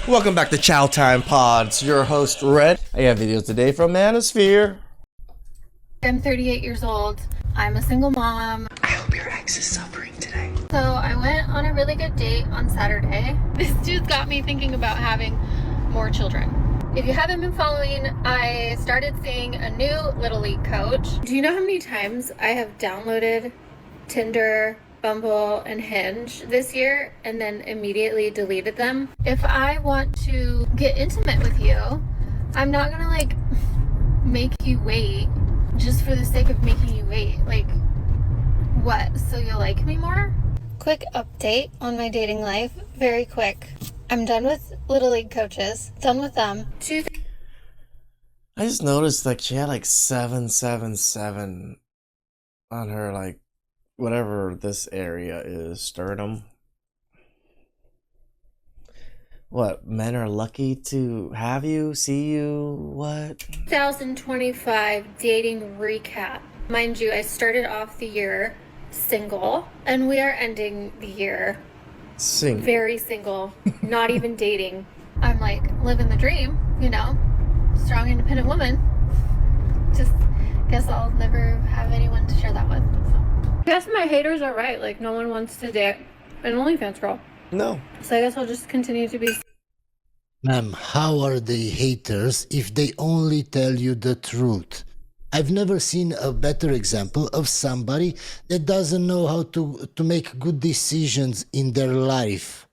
Welcome back to Chow Time Pods. Your host, Red. I have videos today from Manosphere. I'm 38 years old. I'm a single mom. I hope your ex is suffering today. So I went on a really good date on Saturday. This dude's got me thinking about having more children. If you haven't been following, I started seeing a new Little League coach. Do you know how many times I have downloaded Tinder, Bumble, and Hinge this year and then immediately deleted them? If I want to get intimate with you, I'm not gonna like make you wait just for the sake of making you wait. Like, what? So you'll like me more? Quick update on my dating life. Very quick. I'm done with Little League coaches. Done with them. I just noticed like she had like 777 on her, like whatever this area is, sternum. What, men are lucky to have you, see you, what? 2025 dating recap. Mind you, I started off the year single, and we are ending the year Single. very single, not even dating. I'm like living the dream, you know, strong, independent woman. Just guess I'll never have anyone to share that with. So. I guess my haters are right. Like, no one wants to date an OnlyFans girl. No. So I guess I'll just continue to be. Ma'am, how are they haters if they only tell you the truth? I've never seen a better example of somebody that doesn't know how to make good decisions in their life.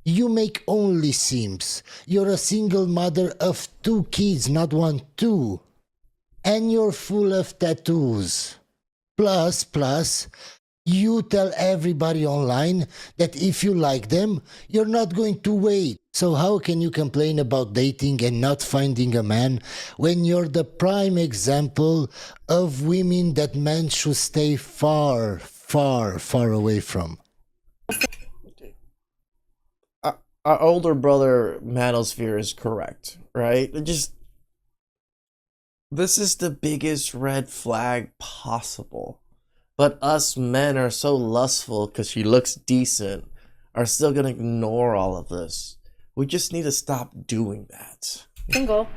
You make only sims. You're a single mother of 2 kids, not 1, 2. And you're full of tattoos. Plus, you tell everybody online that if you like them, you're not going to wait. So how can you complain about dating and not finding a man when you're the prime example of women that men should stay far, far, far away from? Our older brother Manosphere is correct, right? This is the biggest red flag possible. But us men are so lustful because she looks decent, are still gonna ignore all of this. We just need to stop doing that. Single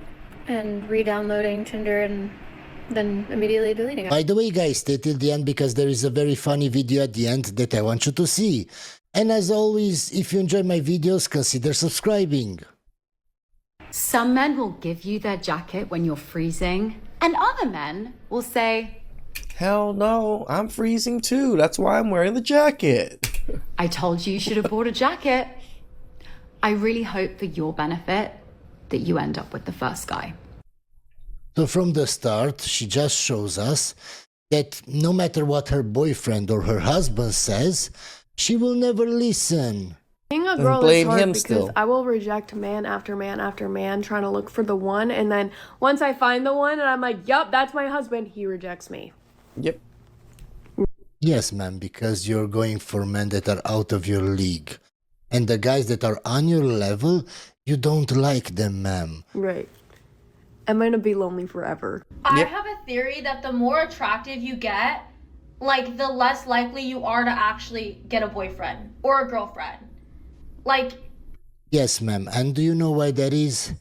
and re-downloading Tinder and then immediately deleting it. By the way, guys, stay till the end because there is a very funny video at the end that I want you to see. And as always, if you enjoy my videos, consider subscribing. Some men will give you their jacket when you're freezing, and other men will say, Hell no, I'm freezing too. That's why I'm wearing the jacket. I told you should have bought a jacket. I really hope for your benefit that you end up with the first guy. So from the start, she just shows us that no matter what her boyfriend or her husband says, she will never listen. Being a girl blame is hard him because still. I will reject man after man after man trying to look for the one, and then once I find the one and I'm like, yup, that's my husband, he rejects me. Yep. Yes, ma'am, because you're going for men that are out of your league. And the guys that are on your level, you don't like them, ma'am. Right. I'm gonna be lonely forever. I have a theory that the more attractive you get, like, the less likely you are to actually get a boyfriend or a girlfriend. Like... Yes, ma'am. And do you know why that is?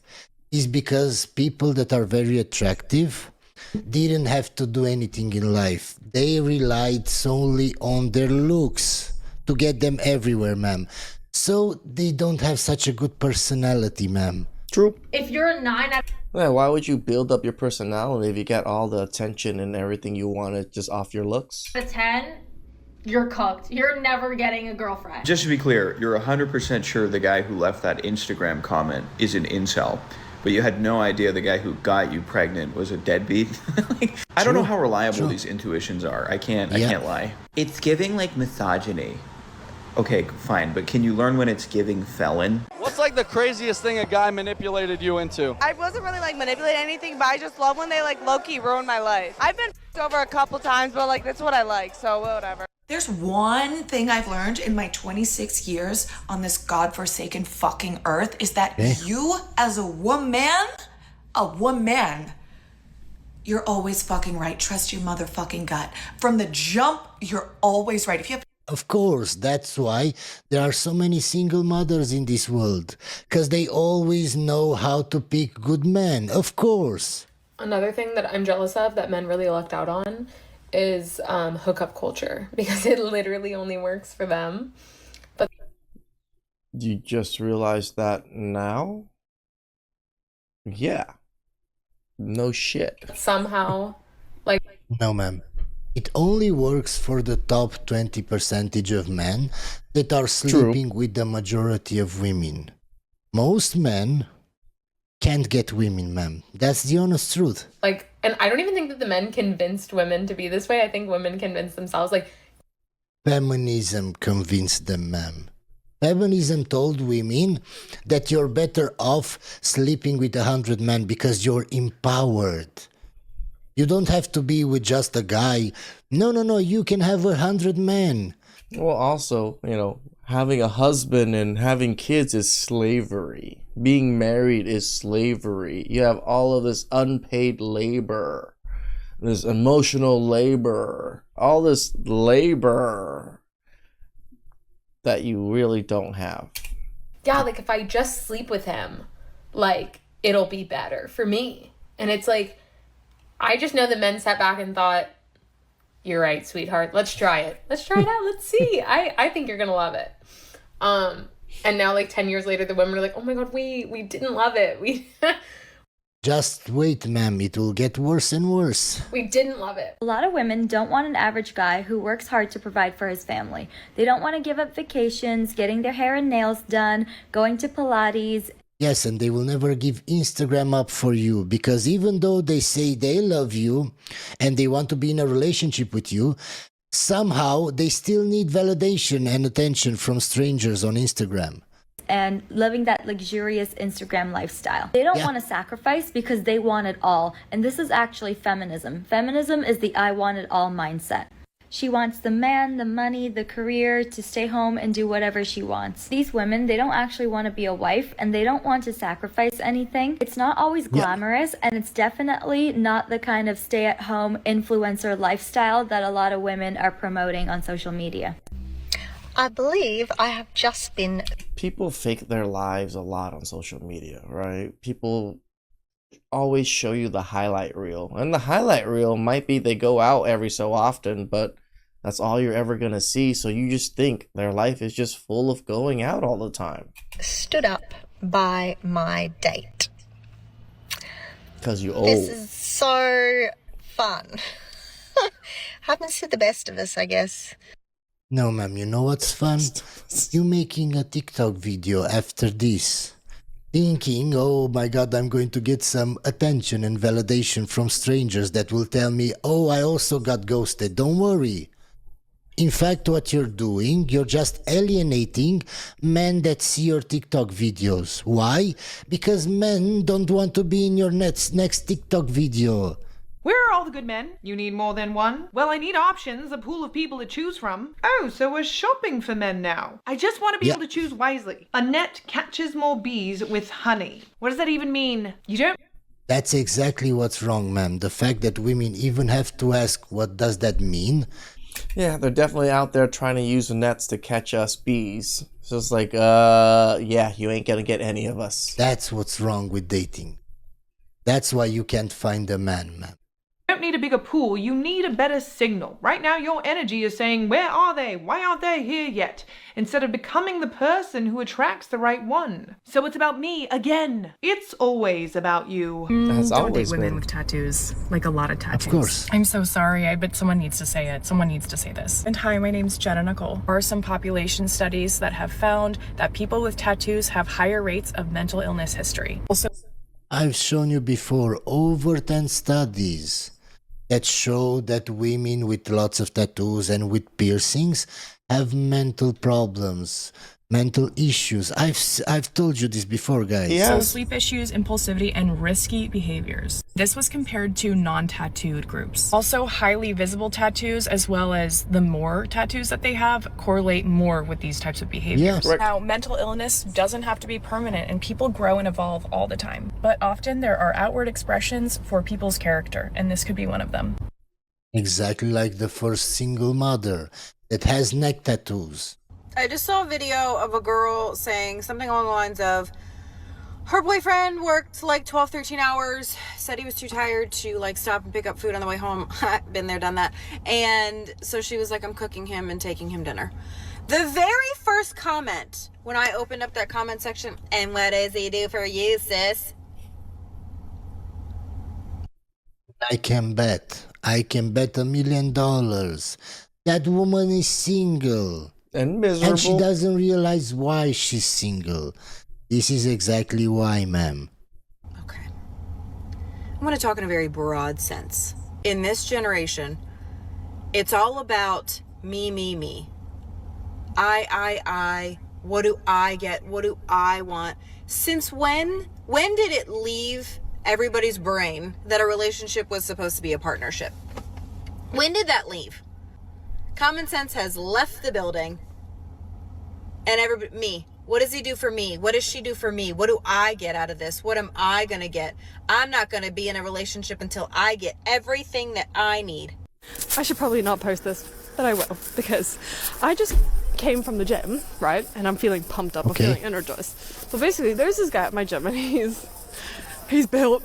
Is because people that are very attractive didn't have to do anything in life. They relied solely on their looks to get them everywhere, ma'am. So they don't have such a good personality, ma'am. True. If you're a 9 out Yeah, why would you build up your personality if you get all the attention and everything you wanted just off your looks? of 10, you're cooked. You're never getting a girlfriend. Just to be clear, you're 100% sure the guy who left that Instagram comment is an incel, but you had no idea the guy who got you pregnant was a deadbeat? Like, I don't know how reliable these intuitions are. I can't lie. It's giving like misogyny. Okay, fine, but can you learn when it's giving felon? What's like the craziest thing a guy manipulated you into? I wasn't really like manipulating anything, but I just love when they like low-key ruin my life. I've been over a couple times, but like that's what I like, so whatever. There's one thing I've learned in my 26 years on this godforsaken fucking earth is that you as a woman, you're always fucking right. Trust your motherfucking gut. From the jump, you're always right. If you have Of course, that's why there are so many single mothers in this world. Because they always know how to pick good men, of course. Another thing that I'm jealous of that men really lucked out on is hookup culture, because it literally only works for them. But You just realized that now? Yeah. No shit. somehow, like, No, ma'am. It only works for the top 20% of men that are sleeping with the majority of women. Most men can't get women, ma'am. That's the honest truth. like, and I don't even think that the men convinced women to be this way. I think women convinced themselves, like, Feminism convinced them, ma'am. Feminism told women that you're better off sleeping with 100 men because you're empowered. You don't have to be with just a guy. No, you can have 100 men. Well, also, having a husband and having kids is slavery. Being married is slavery. You have all of this unpaid labor, this emotional labor, all this labor that you really don't have. yeah, like, if I just sleep with him, like, it'll be better for me. And it's like, I just know that men sat back and thought, you're right, sweetheart. Let's try it. Let's try it out. Let's see. I think you're going to love it. And now, like, 10 years later, the women are like, oh my God, we didn't love it. Just wait, ma'am. It will get worse and worse. We didn't love it. A lot of women don't want an average guy who works hard to provide for his family. They don't want to give up vacations, getting their hair and nails done, going to Pilates. Yes, and they will never give Instagram up for you, because even though they say they love you and they want to be in a relationship with you, somehow they still need validation and attention from strangers on Instagram. And living that luxurious Instagram lifestyle. They don't want to sacrifice because they want it all. And this is actually feminism. Feminism is the I want it all mindset. She wants the man, the money, the career, to stay home and do whatever she wants. These women, they don't actually want to be a wife, and they don't want to sacrifice anything. It's not always glamorous, and it's definitely not the kind of stay-at-home influencer lifestyle that a lot of women are promoting on social media. I believe I have just been... People fake their lives a lot on social media, right? People always show you the highlight reel. And the highlight reel might be they go out every so often, but that's all you're ever going to see. So you just think their life is just full of going out all the time. stood up by my date. Because you're old. This is so fun. Happens to the best of us, I guess. No, ma'am, you know what's fun? You making a TikTok video after this. Thinking, oh my God, I'm going to get some attention and validation from strangers that will tell me, oh, I also got ghosted. Don't worry. In fact, what you're doing, you're just alienating men that see your TikTok videos. Why? Because men don't want to be in your next TikTok video. Where are all the good men? You need more than one? Well, I need options, a pool of people to choose from. Oh, so we're shopping for men now. I just want to be able to choose wisely. A net catches more bees with honey. What does that even mean? You don't... That's exactly what's wrong, ma'am. The fact that women even have to ask, what does that mean? Yeah, they're definitely out there trying to use the nets to catch us bees. So it's like, yeah, you ain't gonna get any of us. That's what's wrong with dating. That's why you can't find a man, ma'am. You don't need a bigger pool, you need a better signal. Right now your energy is saying, where are they? Why aren't they here yet? Instead of becoming the person who attracts the right one. So it's about me again. It's always about you. That's Don't always date women been. with tattoos. Like a lot of tattoos. Of course. I'm so sorry, but someone needs to say it. Someone needs to say this. And hi, my name's Jenna Nicole. There are some population studies that have found that people with tattoos have higher rates of mental illness history. Also, I've shown you before over 10 studies that show that women with lots of tattoos and with piercings have mental problems, mental issues. I've told you this before, guys. So sleep issues, impulsivity, and risky behaviors. This was compared to non-tattooed groups. Also, highly visible tattoos, as well as the more tattoos that they have, correlate more with these types of behaviors. Yes. Now, mental illness doesn't have to be permanent, and people grow and evolve all the time. But often there are outward expressions for people's character, and this could be one of them. Exactly like the first single mother that has neck tattoos. I just saw a video of a girl saying something along the lines of her boyfriend worked like 12, 13 hours, said he was too tired to like stop and pick up food on the way home. Been there, done that. And so she was like, I'm cooking him and taking him dinner. The very first comment when I opened up that comment section, and what does he do for you, sis? I can bet $1 million. That woman is single. And miserable. And she doesn't realize why she's single. This is exactly why, ma'am. Okay. I'm going to talk in a very broad sense. In this generation, it's all about me. I. What do I get? What do I want? Since when did it leave everybody's brain that a relationship was supposed to be a partnership? When did that leave? Common sense has left the building. And everybody, me. What does he do for me? What does she do for me? What do I get out of this? What am I going to get? I'm not going to be in a relationship until I get everything that I need. I should probably not post this, but I will, because I just came from the gym, right? And I'm feeling pumped up. Okay. I'm feeling energized. So basically, there's this guy at my gym, and he's built...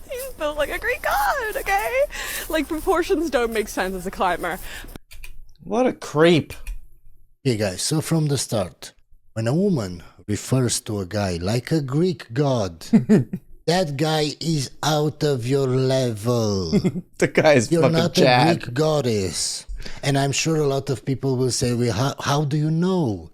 he's built like a Greek god, okay? Like, proportions don't make sense as a climber. What a creep. Okay, guys, so from the start, when a woman refers to a guy like a Greek god, that guy is out of your level. The guy is You're fucking not Chad. a Greek goddess. And I'm sure a lot of people will say, well, how do you know?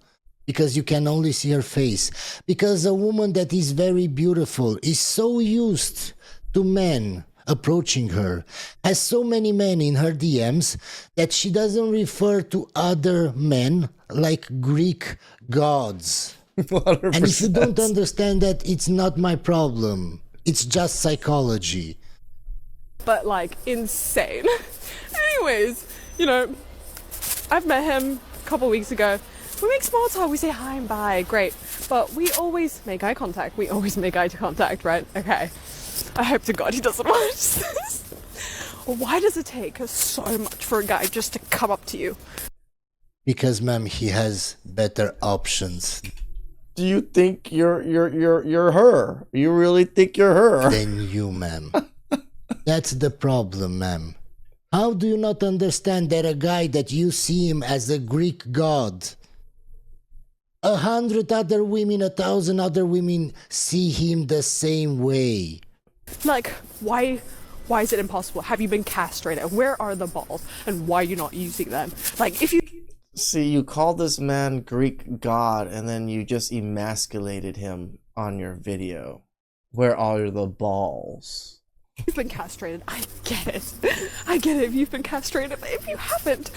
Because you can only see her face. Because a woman that is very beautiful is so used to men approaching her, has so many men in her DMs, that she doesn't refer to other men like Greek gods. 100%. And if you don't understand that, it's not my problem. It's just psychology. But, like, insane. Anyways, you know, I've met him a couple weeks ago. We make small talk, we say hi and bye, great. But we always make eye contact. We always make eye contact, right? Okay. I hope to God he doesn't watch this. Why does it take so much for a guy just to come up to you? Because, ma'am, he has better options. Do you think you're her? You really think you're her? Than you, ma'am. That's the problem, ma'am. How do you not understand that a guy that you see him as a Greek god, 100 other women, 1,000 other women see him the same way? Like, why is it impossible? Have you been castrated? Where are the balls? And why are you not using them? Like, if you... See, you call this man Greek god, and then you just emasculated him on your video. Where are the balls? You've been castrated. I get it. I get it if you've been castrated, but if you haven't...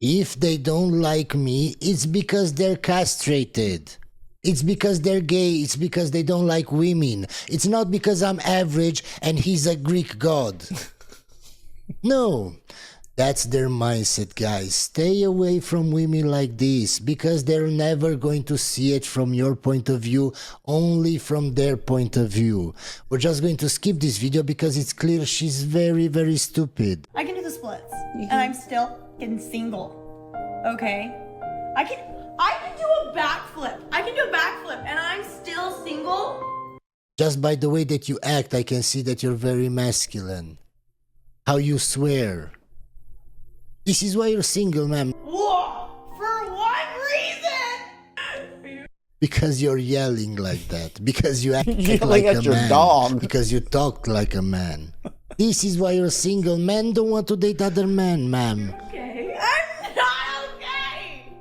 If they don't like me, it's because they're castrated. It's because they're gay. It's because they don't like women. It's not because I'm average and he's a Greek god. No, that's their mindset, guys. Stay away from women like this because they're never going to see it from your point of view, only from their point of view. We're just going to skip this video because it's clear she's very, very stupid. I can do the splits, and I'm still getting single. Okay? I can do a backflip. And I'm still single. Just by the way that you act, I can see that you're very masculine. How you swear. This is why you're single, ma'am. Whoa! For what reason? Because you're yelling like that. Because you act Yelling like at a your man. dog. Because you talk like a man. This is why you're single. Men don't want to date other men, ma'am. Okay. I'm not okay.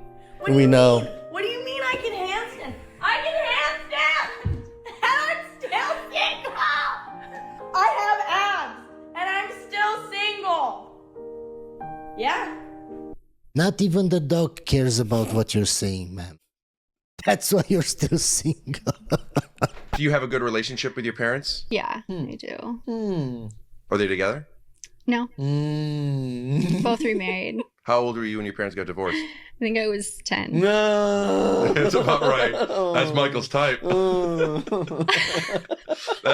We know. What do you mean I can handstand? I can handstand! And I'm still single! I have abs! And I'm still single! Yeah. Not even the dog cares about what you're saying, ma'am. That's why you're still single. Do you have a good relationship with your parents? Yeah, I do. Are they together? No. Both remarried. How old were you when your parents got divorced? I think I was 10. No. That's about right. That's Michael's type. That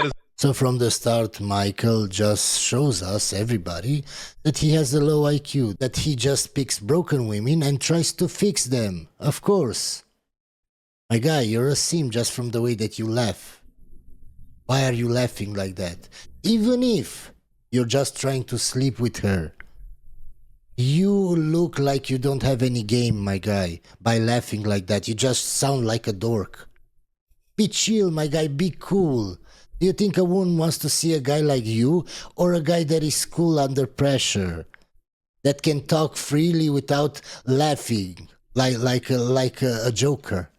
is. So from the start, Michael just shows us, everybody, that he has a low IQ, that he just picks broken women and tries to fix them. Of course. My guy, you're a sim just from the way that you laugh. Why are you laughing like that? Even if you're just trying to sleep with her. You look like you don't have any game, my guy, by laughing like that. You just sound like a dork. Be chill, my guy, be cool. Do you think a woman wants to see a guy like you, or a guy that is cool under pressure, that can talk freely without laughing, like a joker?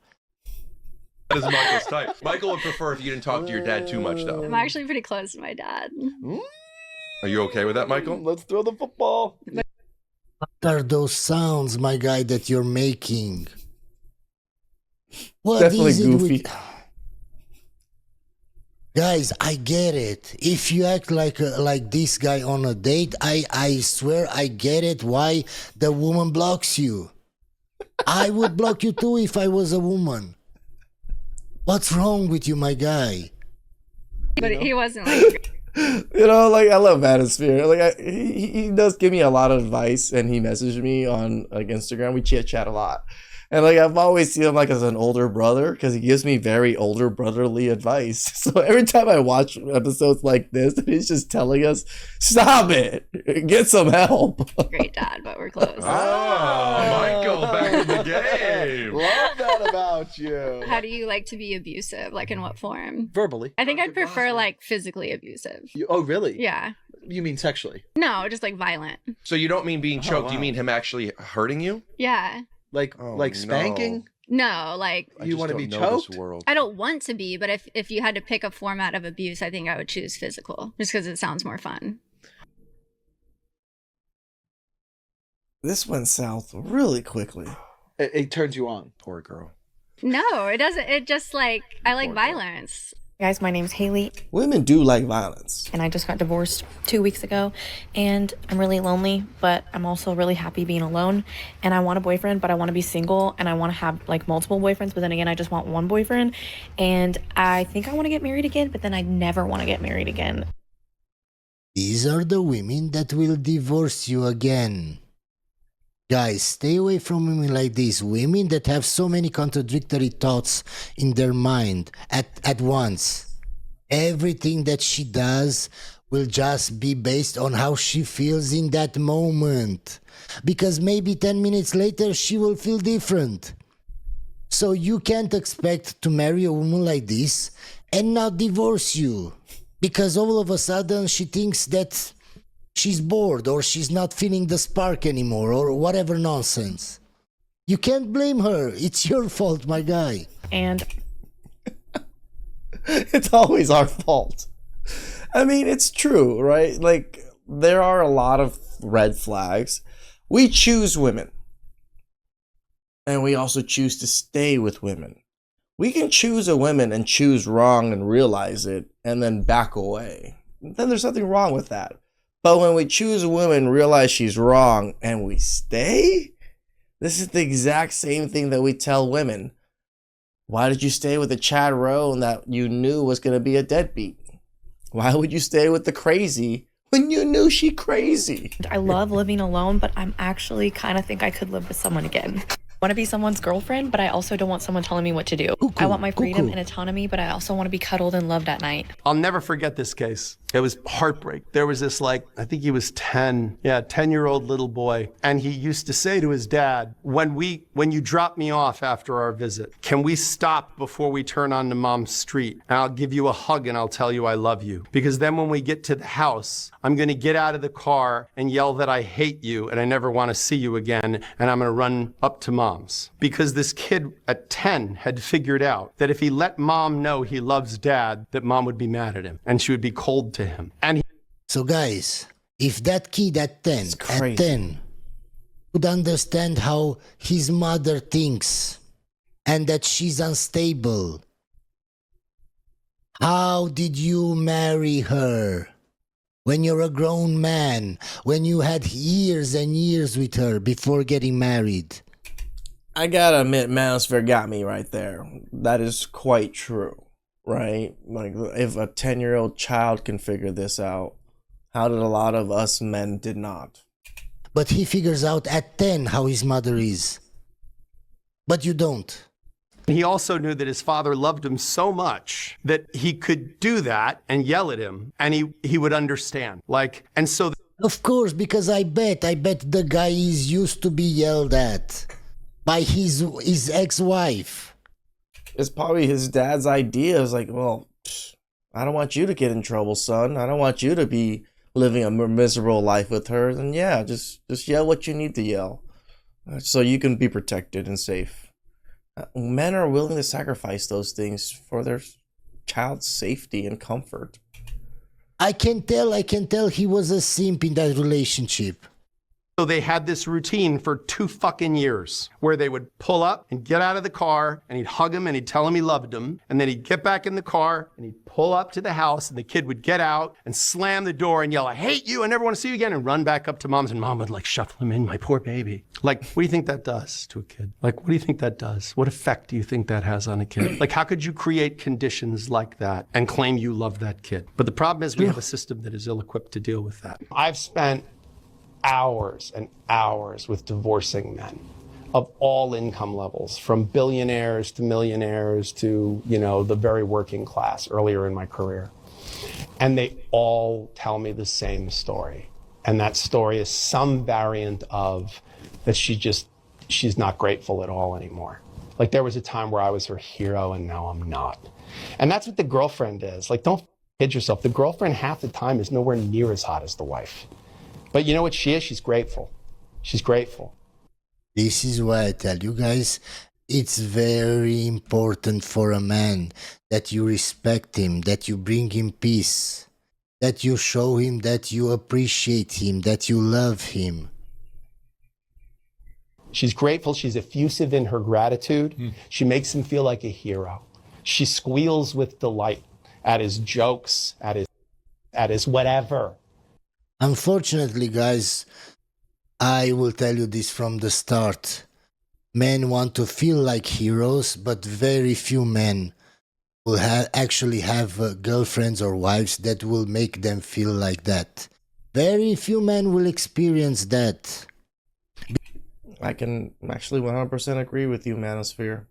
That is Michael's type. Michael would prefer if you didn't talk to your dad too much, though. I'm actually pretty close to my dad. Are you okay with that, Michael? Let's throw the football. What are those sounds, my guy, that you're making? What Definitely is it goofy. with... Guys, I get it. If you act like this guy on a date, I swear I get it why the woman blocks you. I would block you too if I was a woman. What's wrong with you, my guy? But he wasn't like... You know, like, I love Manosphere. Like, he does give me a lot of advice, and he messaged me on like Instagram. We chat a lot. And like, I've always seen him like as an older brother, because he gives me very older brotherly advice. So every time I watch episodes like this, he's just telling us, stop it, get some help. Great dad, but we're close. Oh, Michael, back in the game. Love that about you. How do you like to be abusive? Like, in what form? Verbally. I think I'd prefer like physically abusive. Oh, really? Yeah. You mean sexually? No, just like violent. So you don't mean being choked, wow. you mean him actually hurting you? Yeah. Like spanking? No, like You want to be choked? I don't want to be, but if you had to pick a format of abuse, I think I would choose physical, just because it sounds more fun. This went south really quickly. It turns you on. Poor girl. No, it doesn't. It just like, I like violence. Guys, my name's Haley. Women do like violence. And I just got divorced 2 weeks ago. And I'm really lonely, but I'm also really happy being alone. And I want a boyfriend, but I want to be single. And I want to have like multiple boyfriends. But then again, I just want one boyfriend. And I think I want to get married again, but then I never want to get married again. These are the women that will divorce you again. Guys, stay away from women like these. Women that have so many contradictory thoughts in their mind at once. Everything that she does will just be based on how she feels in that moment. Because maybe 10 minutes later, she will feel different. So you can't expect to marry a woman like this and not divorce you. Because all of a sudden, she thinks that she's bored or she's not feeling the spark anymore or whatever nonsense. You can't blame her. It's your fault, my guy. And it's always our fault. I mean, it's true, right? Like, there are a lot of red flags. We choose women. And we also choose to stay with women. We can choose a woman and choose wrong and realize it and then back away. Then there's nothing wrong with that. But when we choose a woman, realize she's wrong, and we stay? This is the exact same thing that we tell women. Why did you stay with a Chad Roan that you knew was going to be a deadbeat? Why would you stay with the crazy when you knew she crazy? I love living alone, but I'm actually kind of think I could live with someone again. I want to be someone's girlfriend, but I also don't want someone telling me what to do. I want my freedom and autonomy, but I also want to be cuddled and loved at night. I'll never forget this case. It was heartbreak. There was this, like, I think he was 10. Yeah, 10-year-old little boy. And he used to say to his dad, when you drop me off after our visit, can we stop before we turn onto Mom's street? And I'll give you a hug and I'll tell you I love you. Because then when we get to the house, I'm going to get out of the car and yell that I hate you and I never want to see you again. And I'm going to run up to Mom's. Because this kid at 10 had figured out that if he let Mom know he loves Dad, that Mom would be mad at him and she would be cold to him. So guys, if that kid at 10 would understand how his mother thinks and that she's unstable, how did you marry her? When you're a grown man, when you had years and years with her before getting married. I gotta admit, Manosphere got me right there. That is quite true. right? Like, if a 10-year-old child can figure this out, how did a lot of us men did not? But he figures out at 10 how his mother is. But you don't. He also knew that his father loved him so much that he could do that and yell at him, and he would understand. Of course, because I bet the guy is used to be yelled at by his ex-wife. It's probably his dad's idea. It's like, well, I don't want you to get in trouble, son. I don't want you to be living a miserable life with her. And yeah, just yell what you need to yell, so you can be protected and safe. Men are willing to sacrifice those things for their child's safety and comfort. I can tell he was a simp in that relationship. So they had this routine for 2 fucking years where they would pull up and get out of the car, and he'd hug him and he'd tell him he loved him. And then he'd get back in the car and he'd pull up to the house, and the kid would get out and slam the door and yell, "I hate you, I never want to see you again," and run back up to mom's, and mom would like shuffle him in, my poor baby. Like, what do you think that does to a kid? Like, what do you think that does? What effect do you think that has on a kid? Like, how could you create conditions like that and claim you love that kid? But the problem is we have a system that is ill-equipped to deal with that. I've spent hours and hours with divorcing men of all income levels, from billionaires to millionaires to, the very working class earlier in my career. And they all tell me the same story. And that story is some variant of that she's not grateful at all anymore. Like, there was a time where I was her hero and now I'm not. And that's what the girlfriend is. Like, don't kid yourself. The girlfriend half the time is nowhere near as hot as the wife. But you know what she is? She's grateful. She's grateful. This is why I tell you guys, it's very important for a man that you respect him, that you bring him peace, that you show him that you appreciate him, that you love him. She's grateful. She's effusive in her gratitude. She makes him feel like a hero. She squeals with delight at his jokes, at his whatever. Unfortunately, guys, I will tell you this from the start. Men want to feel like heroes, but very few men will actually have girlfriends or wives that will make them feel like that. Very few men will experience that. I can actually 100% agree with you, Manosphere.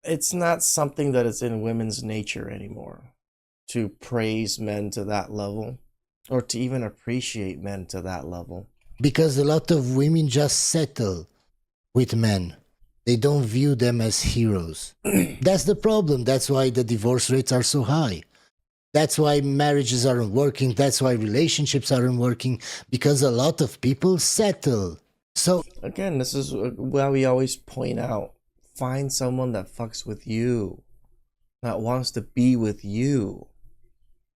It's not something that is in women's nature anymore to praise men to that level, or to even appreciate men to that level. Because a lot of women just settle with men. They don't view them as heroes. That's the problem. That's why the divorce rates are so high. That's why marriages aren't working. That's why relationships aren't working. Because a lot of people settle. So again, this is why we always point out, find someone that fucks with you, that wants to be with you.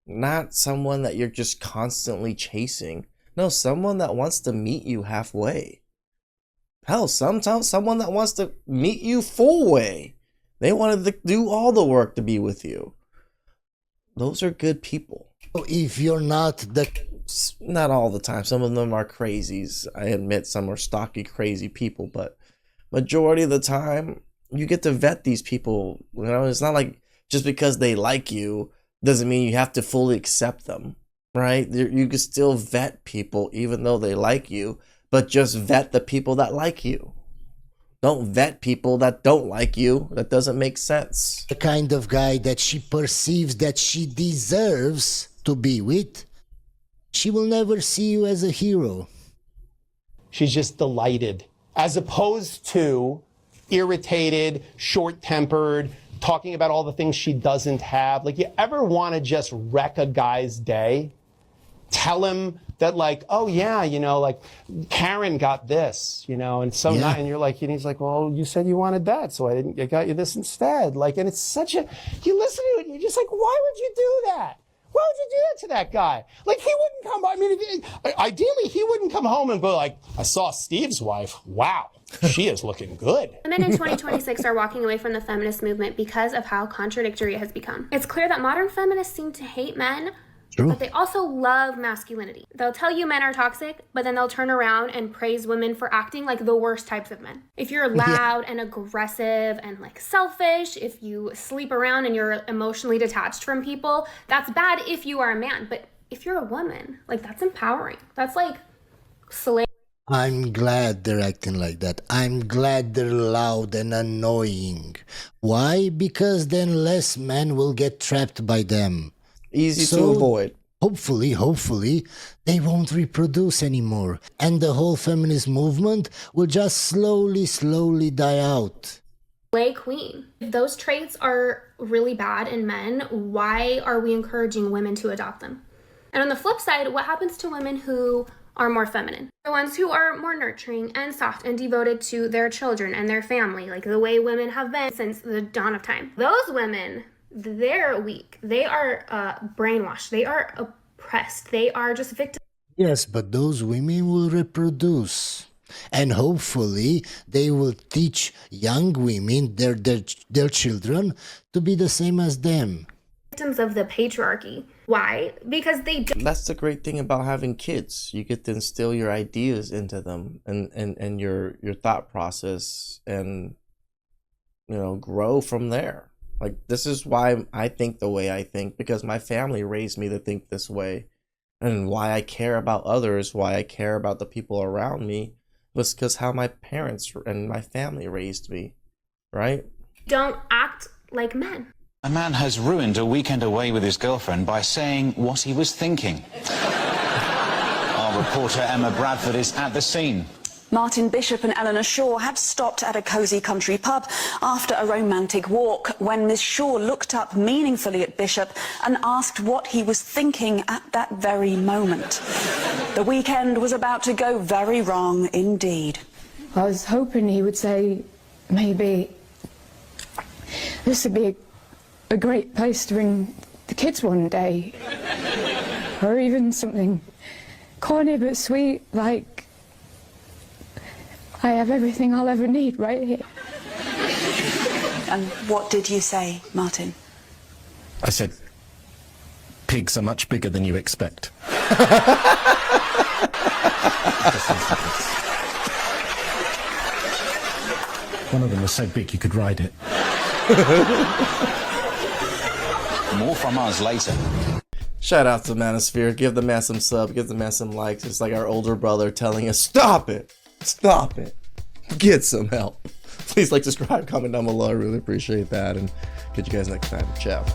Not someone that you're just constantly chasing. No, someone that wants to meet you halfway. Hell, sometimes someone that wants to meet you full way. They wanted to do all the work to be with you. Those are good people. If you're not all the time. Some of them are crazies. I admit some are stocky, crazy people, but majority of the time, you get to vet these people. It's not like just because they like you doesn't mean you have to fully accept them, right? You can still vet people even though they like you, but just vet the people that like you. Don't vet people that don't like you. That doesn't make sense. The kind of guy that she perceives that she deserves to be with, she will never see you as a hero. She's just delighted, as opposed to irritated, short-tempered, talking about all the things she doesn't have. Like, you ever want to just wreck a guy's day? Tell him that, like, oh yeah, like Karen got this, and so Yeah. and you're like, and he's like, well, you said you wanted that, so I got you this instead. Like, and it's such a, you listen to it and you're just like, why would you do that? Why would you do that to that guy? Like, he wouldn't come, ideally he wouldn't come home and go like, I saw Steve's wife. Wow, she is looking good. Women in 2026 are walking away from the feminist movement because of how contradictory it has become. It's clear that modern feminists seem to hate men True. But they also love masculinity. They'll tell you men are toxic, but then they'll turn around and praise women for acting like the worst types of men. If you're loud and aggressive and like selfish, if you sleep around and you're emotionally detached from people, that's bad if you are a man. But if you're a woman, like that's empowering. That's like slave. I'm glad they're acting like that. I'm glad they're loud and annoying. Why? Because then less men will get trapped by them. Easy to avoid. Hopefully, they won't reproduce anymore. And the whole feminist movement will just slowly die out. Slay queen. If those traits are really bad in men, why are we encouraging women to adopt them? And on the flip side, what happens to women who are more feminine? The ones who are more nurturing and soft and devoted to their children and their family, like the way women have been since the dawn of time. Those women, they're weak. They are brainwashed. They are oppressed. They are just victims. Yes, but those women will reproduce. And hopefully they will teach young women, their children, to be the same as them. Victims of the patriarchy. Why? Because they don't. That's the great thing about having kids. You get to instill your ideas into them and your thought process and, you know, grow from there. Like, this is why I think the way I think, because my family raised me to think this way. And why I care about others, why I care about the people around me, was because how my parents and my family raised me, right? Don't act like men. A man has ruined a weekend away with his girlfriend by saying what he was thinking. Our reporter Emma Bradford is at the scene. Martin Bishop and Eleanor Shaw had stopped at a cosy country pub after a romantic walk when Miss Shaw looked up meaningfully at Bishop and asked what he was thinking at that very moment. The weekend was about to go very wrong indeed. I was hoping he would say, maybe this would be a great place to bring the kids one day. Or even something corny but sweet, like, I have everything I'll ever need right here. And what did you say, Martin? I said, pigs are much bigger than you expect. One of them was so big you could ride it. More from us later. Shout out to Manosphere. Give the man some sub. Give the man some likes. It's like our older brother telling us, stop it. Stop it. Get some help. Please like, subscribe, comment down below. I really appreciate that. And catch you guys next time. Ciao.